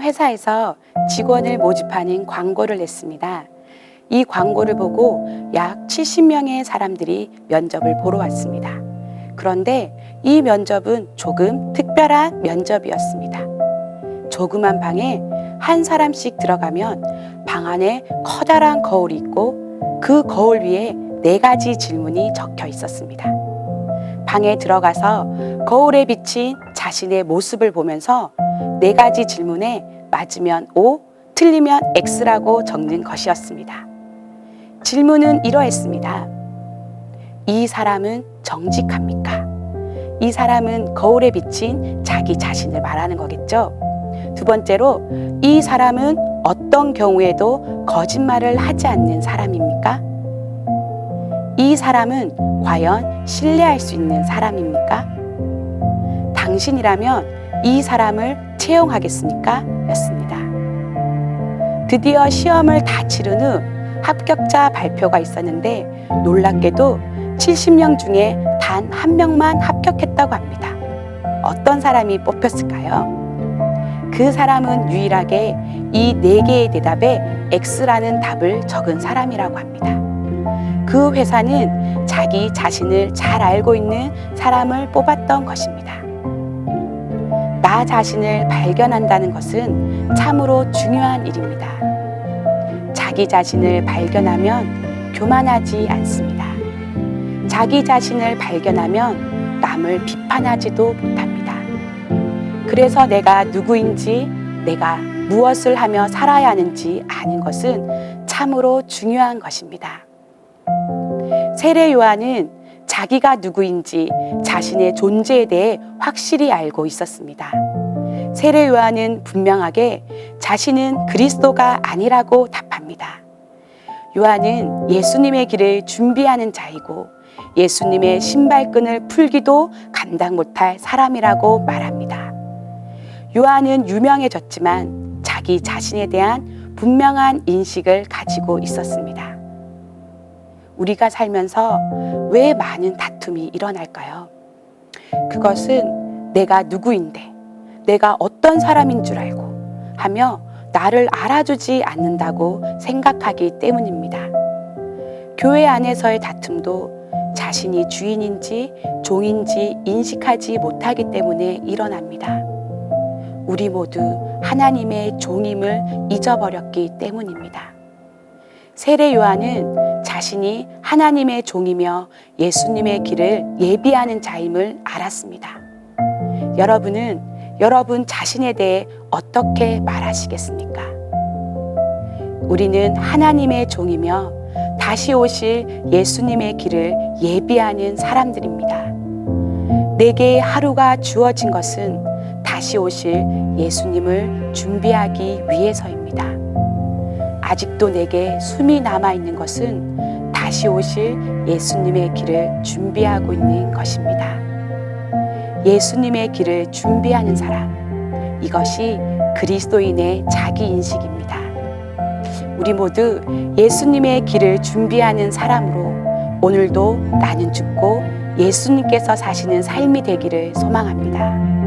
회사에서 직원을 모집하는 광고를 냈습니다. 이 광고를 보고 약 70명의 사람들이 면접을 보러 왔습니다. 그런데 이 면접은 조금 특별한 면접이었습니다. 조그만 방에 한 사람씩 들어가면 방 안에 커다란 거울이 있고 그 거울 위에 4가지 질문이 적혀 있었습니다. 방에 들어가서 거울에 비친 자신의 모습을 보면서 4가지 질문에 맞으면 O, 틀리면 X라고 적는 것이었습니다. 질문은 이러했습니다. 이 사람은 정직합니까? 이 사람은 거울에 비친 자기 자신을 말하는 거겠죠. 두 번째로, 이 사람은 어떤 경우에도 거짓말을 하지 않는 사람입니까? 이 사람은 과연 신뢰할 수 있는 사람입니까? 당신이라면 이 사람을 채용하겠습니까? 였습니다. 드디어 시험을 다 치른 후 합격자 발표가 있었는데 놀랍게도 70명 중에 단 1명만 합격했다고 합니다. 어떤 사람이 뽑혔을까요? 그 사람은 유일하게 이 4개의 대답에 X라는 답을 적은 사람이라고 합니다. 그 회사는 자기 자신을 잘 알고 있는 사람을 뽑았던 것입니다. 나 자신을 발견한다는 것은 참으로 중요한 일입니다. 자기 자신을 발견하면 교만하지 않습니다. 자기 자신을 발견하면 남을 비판하지도 못합니다. 그래서 내가 누구인지, 내가 무엇을 하며 살아야 하는지 아는 것은 참으로 중요한 것입니다. 세례 요한은 자기가 누구인지 자신의 존재에 대해 확실히 알고 있었습니다. 세례 요한은 분명하게 자신은 그리스도가 아니라고 답합니다. 요한은 예수님의 길을 준비하는 자이고 예수님의 신발끈을 풀기도 감당 못할 사람이라고 말합니다. 요한은 유명해졌지만 자기 자신에 대한 분명한 인식을 가지고 있었습니다. 우리가 살면서 왜 많은 다툼이 일어날까요? 그것은 내가 누구인데, 내가 어떤 사람인 줄 알고 하며 나를 알아주지 않는다고 생각하기 때문입니다. 교회 안에서의 다툼도 자신이 주인인지 종인지 인식하지 못하기 때문에 일어납니다. 우리 모두 하나님의 종임을 잊어버렸기 때문입니다. 세례 요한은 자신이 하나님의 종이며 예수님의 길을 예비하는 자임을 알았습니다. 여러분은 여러분 자신에 대해 어떻게 말하시겠습니까? 우리는 하나님의 종이며 다시 오실 예수님의 길을 예비하는 사람들입니다. 내게 하루가 주어진 것은 다시 오실 예수님을 준비하기 위해서입니다. 아직도 내게 숨이 남아있는 것은 다시 오실 예수님의 길을 준비하고 있는 것입니다. 예수님의 길을 준비하는 사람, 이것이 그리스도인의 자기인식입니다. 우리 모두 예수님의 길을 준비하는 사람으로 오늘도 나는 죽고 예수님께서 사시는 삶이 되기를 소망합니다.